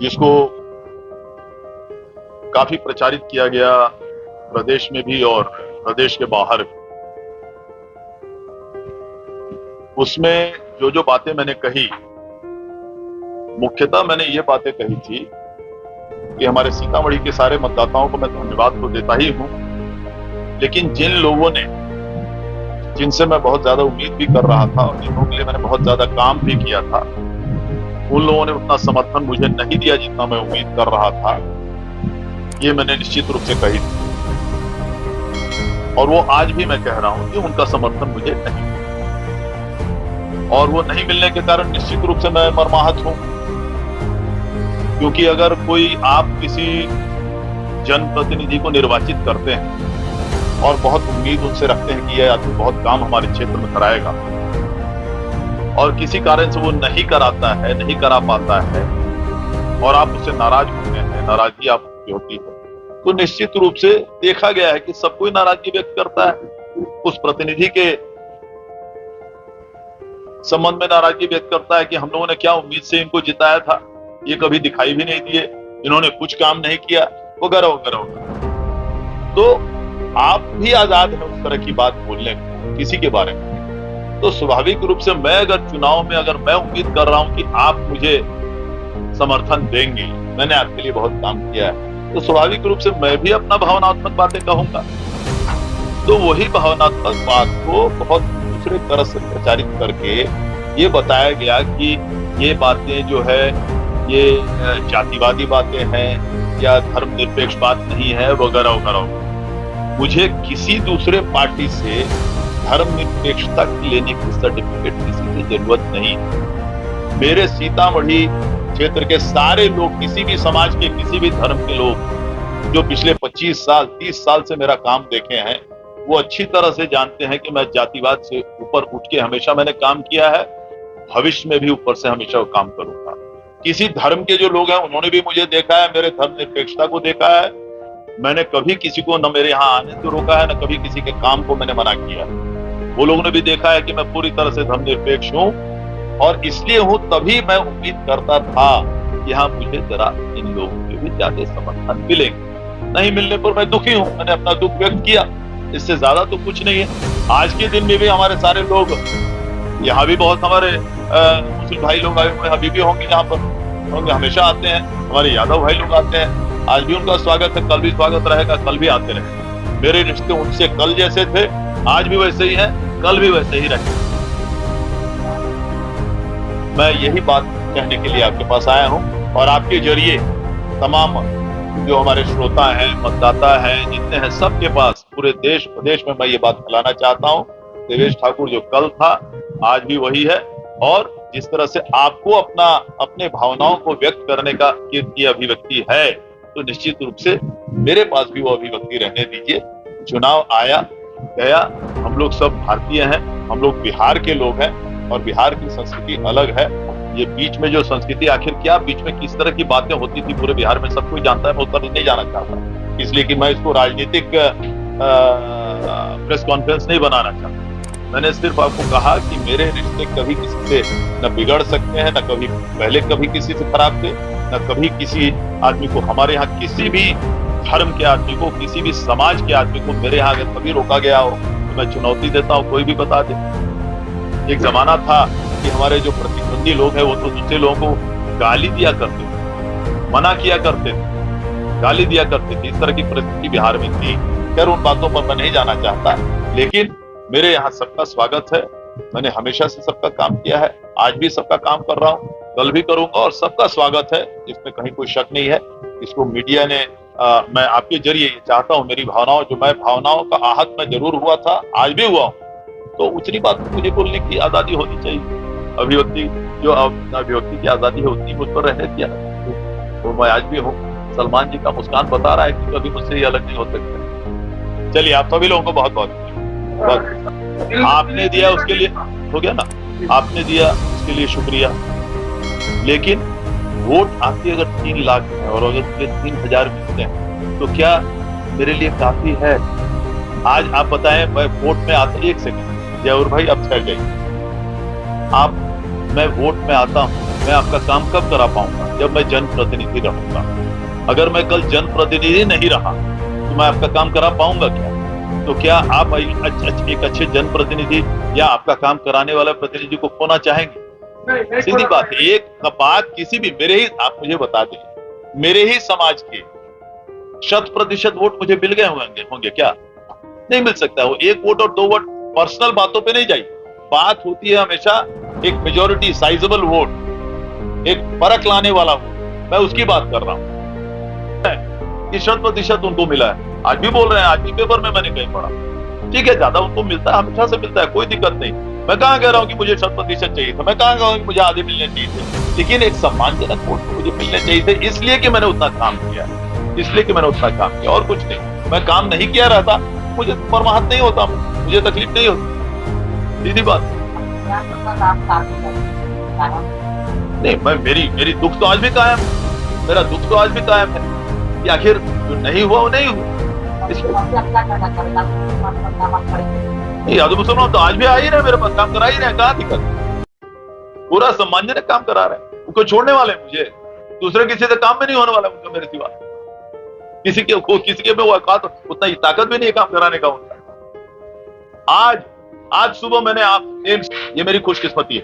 जिसको काफी प्रचारित किया गया प्रदेश में भी और प्रदेश के बाहर भी। उसमें जो बातें मैंने कही, मुख्यतः मैंने ये बातें कही थी कि हमारे सीतामढ़ी के सारे मतदाताओं को मैं धन्यवाद तो देता ही हूं, लेकिन जिन लोगों ने, जिनसे मैं बहुत ज्यादा उम्मीद भी कर रहा था और जिनके लिए मैंने बहुत ज्यादा काम भी किया था, उन लोगों ने उतना समर्थन मुझे नहीं दिया जितना मैं उम्मीद कर रहा था। ये मैंने निश्चित रूप से कही थी और वो आज भी मैं कह रहा हूं कि उनका समर्थन मुझे नहीं मिला और वो नहीं मिलने के कारण निश्चित रूप से मैं मर्माहत हूं, क्योंकि अगर कोई आप किसी जनप्रतिनिधि को निर्वाचित करते हैं और बहुत उम्मीद उनसे रखते हैं कि यह आदमी बहुत काम हमारे क्षेत्र में कराएगा और किसी कारण से वो नहीं कराता है, नहीं करा पाता है और आप उससे नाराज होते हैं, नाराजगी आपकी होती है, तो निश्चित रूप से देखा गया है कि सब कोई नाराजगी व्यक्त करता है। उस प्रतिनिधि के संबंध में नाराजगी व्यक्त करता है कि हम लोगों ने क्या उम्मीद से इनको जिताया था, ये कभी दिखाई भी नहीं दिए, इन्होंने कुछ काम नहीं किया, वगैरह वगैरह। तो आप भी आजाद हैं उस तरह की बात बोलने में किसी के बारे में। तो स्वाभाविक रूप से मैं अगर चुनाव में अगर मैं उम्मीद कर रहा हूं कि आप मुझे समर्थन देंगे, मैंने आपके लिए बहुत काम किया है, तो स्वाभाविक रूप से मैं भी अपना भावनात्मक बातें कहूंगा। तो वही भावनात्मक बात को बहुत दूसरे तरह से प्रचारित करके ये बताया गया कि ये बातें जो है ये जातिवादी बातें हैं या धर्मनिरपेक्ष बात नहीं है, वगैरह वगैरह। मुझे किसी दूसरे पार्टी से धर्मनिरपेक्षता लेने की सर्टिफिकेट किसी की जरूरत नहीं। मेरे सीतामढ़ी क्षेत्र के सारे लोग, किसी भी समाज के, किसी भी धर्म के लोग जो पिछले 25 साल 30 साल से मेरा काम देखे हैं, वो अच्छी तरह से जानते हैं कि मैं जातिवाद से ऊपर उठ के हमेशा मैंने काम किया है, भविष्य में भी ऊपर से हमेशा वो काम करूंगा। किसी धर्म के जो लोग हैं उन्होंने भी मुझे देखा है, मेरे धर्मनिरपेक्षता को देखा है। मैंने कभी किसी को न मेरे यहाँ आने से रोका है, न कभी किसी के काम को मैंने मना किया। वो लोगों ने भी देखा है कि मैं पूरी तरह से धर्मनिरपेक्ष हूँ और इसलिए हूँ, तभी मैं उम्मीद करता था कि हाँ मुझे जरा इन लोगों के भी ज्यादा समर्थन मिलेंगे। नहीं मिलने पर मैं दुखी हूँ, मैंने अपना दुख व्यक्त किया, इससे ज्यादा तो कुछ नहीं है। आज के दिन में भी हमारे सारे लोग, यहाँ भी बहुत हमारे मुस्लिम भाई लोग आए हुए अभी भी होंगे, यहाँ पर होंगे, हमेशा आते हैं, हमारे यादव भाई लोग आते हैं, आज भी उनका स्वागत है, कल भी स्वागत रहेगा, कल भी आते रहे। मेरे रिश्ते उनसे कल जैसे थे, आज भी वैसे ही हैं, कल भी वैसे ही रहे। मैं यही बात कहने के लिए आपके पास आया हूं और आपके जरिए तमाम जो हमारे श्रोता हैं, मतदाता हैं, जितने हैं, सबके पास पूरे देश प्रदेश में मैं ये बात फैलाना चाहता हूं। देवेश ठाकुर जो कल था आज भी वही है और जिस तरह से आपको अपने भावनाओं को व्यक्त करने का ये अभिव्यक्ति है, तो निश्चित रूप से मेरे पास भी वो अभिव्यक्ति रहने दीजिए। चुनाव आया गया, हम लोग सब भारतीय हैं, हम लोग बिहार के लोग हैं और बिहार की संस्कृति अलग है। ये बीच में जो संस्कृति, आखिर क्या बीच में किस तरह की बातें होती थी पूरे बिहार में सब कोई जानता है, मैं उतना नहीं जाना चाहता, इसलिए कि मैं इसको राजनीतिक प्रेस कॉन्फ्रेंस नहीं बनाना चाहता। मैंने सिर्फ आपको कहा कि मेरे रिश्ते कभी किसी से न बिगड़ सकते हैं, न कभी पहले कभी किसी से खराब थे, न कभी किसी आदमी को, हमारे यहाँ किसी भी धर्म के आदमी को, किसी भी समाज के आदमी को मेरे यहाँ अगर कभी रोका गया हो तो मैं चुनौती देता हूँ, कोई भी बता दे। एक जमाना था कि हमारे जो प्रतिद्वंदी लोग हैं वो तो दूसरे लोगों को गाली दिया करते थे, मना किया करते थे, गाली दिया करते थे, इस तरह की परिस्थिति बिहार में थी। खैर उन बातों पर मैं नहीं जाना चाहता, लेकिन मेरे यहाँ सबका स्वागत है। मैंने हमेशा से सबका काम किया है, आज भी सबका काम कर रहा हूँ, कल भी करूंगा और सबका स्वागत है, इसमें कहीं कोई शक नहीं है। इसको मीडिया ने मैं आपके जरिए ये चाहता हूँ, मेरी भावनाओं, जो मैं भावनाओं का आहत मैं जरूर हुआ था, आज भी हुआ हूँ, तो उतनी बात मुझे बोलने की आजादी होनी चाहिए। अभिव्यक्ति जो अभिव्यक्ति की आजादी है उतनी मुझ पर रहने दिया, तो मैं आज भी हूँ। सलमान जी का मुस्कान बता रहा है कि कभी मुझसे ही अलग नहीं हो सकते। चलिए, आप सभी लोगों को बहुत बहुत आपने दिया उसके लिए, हो गया ना, आपने दिया उसके लिए शुक्रिया। लेकिन वोट आपके अगर 3 लाख है और अगर 3000 मिलते हैं तो क्या मेरे लिए काफी है? आज आप बताएं, मैं वोट में आता, 1 सेकंड जयौर भाई, अब ठहर जाइए आप, मैं वोट में आता हूं मैं आपका काम कब करा पाऊंगा? जब मैं जनप्रतिनिधि रहूंगा। अगर मैं कल जनप्रतिनिधि नहीं रहा तो मैं आपका काम करा पाऊंगा क्या? तो क्या आप एक अच्छे जनप्रतिनिधि या आपका काम कराने वाला प्रतिनिधि को खोना चाहेंगे? सीधी बात है। एक बात किसी भी, मेरे ही, आप मुझे बता दें, मेरे ही समाज के 100% वोट मुझे मिल गए होंगे क्या? नहीं मिल सकता। वो 1 वोट और 2 वोट पर्सनल बातों पे नहीं जाइए। बात होती है हमेशा एक मेजोरिटी, साइजेबल वोट, एक फर्क लाने वाला वोट। मैं उसकी बात कर रहा हूं कि 100% उनको मिला है। आज भी बोल रहे हैं, आज भी पेपर में मैंने कहीं पढ़ा। ठीक है, ज्यादा उनको मिलता है, हमेशा से मिलता है, कोई दिक्कत नहीं। मैं कहां कह रहा हूं कि मुझे 100% चाहिए था, मैं कहां कह रहा हूं कि मुझे आधे मिलने चाहिए थे, लेकिन एक सम्मानजनक वोट तो मुझे मिलने चाहिए थे, इसलिए कि मैंने उतना काम किया, इसलिए कि मैंने उतना काम किया, और कुछ नहीं। मैं काम नहीं किया रहता, मुझे परमाहत नहीं होता, मुझे तकलीफ नहीं होती। सीधी बात। नहीं, मेरी दुख तो आज भी कायम, मेरा दुख तो आज भी कायम है कि आखिर जो नहीं हुआ वो नहीं हुआ। यादव मुसलमान तो आज भी आ ही रहे, मेरे पास काम करा ही रहे, कहां दिक्कत? पूरा सम्मानजनक काम करा रहे। उनको छोड़ने वाले मुझे दूसरे किसी से काम में नहीं होने वाला उनका, मेरे सिवा किसी के में वो औकात, उतना ही ताकत भी नहीं है काम कराने का उनका। आज सुबह मैंने आप एम्स, ये मेरी खुशकिस्मती है,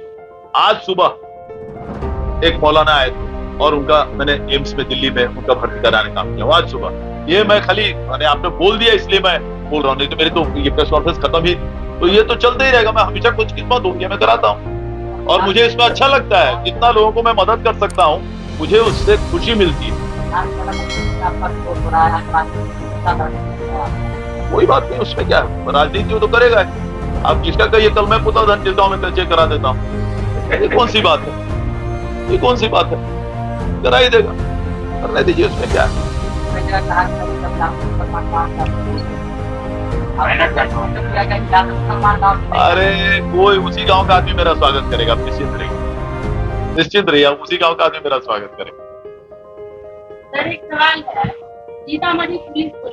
आज सुबह एक मौलाना आए थे और उनका मैंने एम्स में दिल्ली में उनका भर्ती कराने काम किया आज सुबह। ये मैं खाली, मैंने आपने बोल दिया इसलिए मैं बोल रहा हूँ, नहीं तो मेरी तो ये प्रेस कॉन्फ्रेंस खत्म ही, तो ये तो चलते ही रहेगा। मैं हमेशा खुशकिस्मत हूँ, ये मैं कराता हूँ और मुझे इसमें अच्छा लगता है। जितना लोगों को मैं मदद कर सकता हूँ मुझे उससे खुशी मिलती है। कोई बात नहीं, उसमें क्या है, राजनीति तो करेगा। आप जिसका कहिए कल मैं पुता धन देता हूँ, मैं कल करा देता हूँ, ये कौन सी बात है? ये कौन सी बात है? करा ही देगा, करने दीजिए, उसमें क्या है। अरे कोई उसी गांव का आदमी मेरा स्वागत करेगा, निश्चिंत रहिए, निश्चिंत रहिए, उसी गांव का आदमी मेरा स्वागत करेगा। सर एक सवाल है, सीतामढ़ी पुलिस को,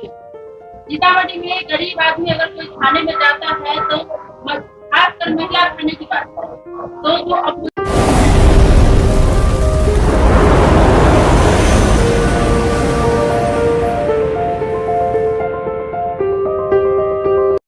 सीतामढ़ी में गरीब आदमी अगर कोई थाने में जाता है तो खासकर महिला थाने की बात करें तो वो